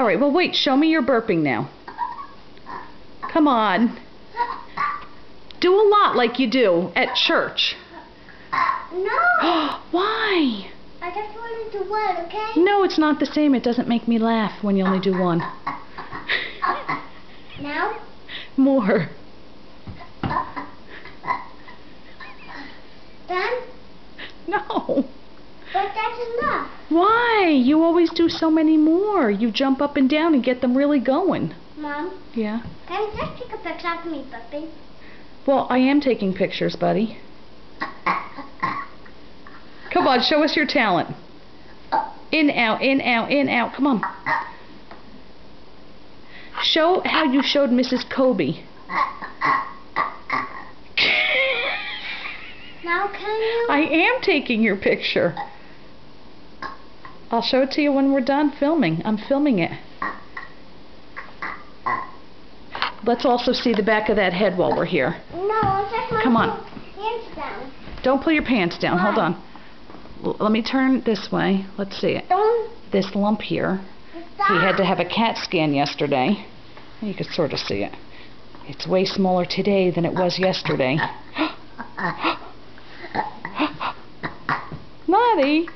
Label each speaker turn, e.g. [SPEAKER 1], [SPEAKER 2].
[SPEAKER 1] All right, well, wait. Show me your burping now. Come on. Do a lot like you do at church.
[SPEAKER 2] No.
[SPEAKER 1] Why?
[SPEAKER 2] I just want to do one, okay?
[SPEAKER 1] No, it's not the same. It doesn't make me laugh when you only do one.
[SPEAKER 2] Now?
[SPEAKER 1] More.
[SPEAKER 2] Done?
[SPEAKER 1] No.
[SPEAKER 2] But that's enough.
[SPEAKER 1] Why? You always do so many more. You jump up and down and get them really going.
[SPEAKER 2] Mom?
[SPEAKER 1] Yeah?
[SPEAKER 2] Can you just take a picture of me burping?
[SPEAKER 1] Well, I am taking pictures, buddy. Come on, show us your talent. In, out, in, out, in, out. Come on. Show how you showed Mrs. Kobe.
[SPEAKER 2] Now can you?
[SPEAKER 1] I am taking your picture. I'll show it to you when we're done filming. I'm filming it. Let's also see the back of that head while we're here.
[SPEAKER 2] No, just my
[SPEAKER 1] Come on.
[SPEAKER 2] pants down.
[SPEAKER 1] Don't pull your pants down. Hold on. Let me turn this way. Let's see it.
[SPEAKER 2] Don't
[SPEAKER 1] This lump here.
[SPEAKER 2] stop.
[SPEAKER 1] He had to have a CAT scan yesterday. You can sort of see it. It's way smaller today than it was yesterday. Naughty.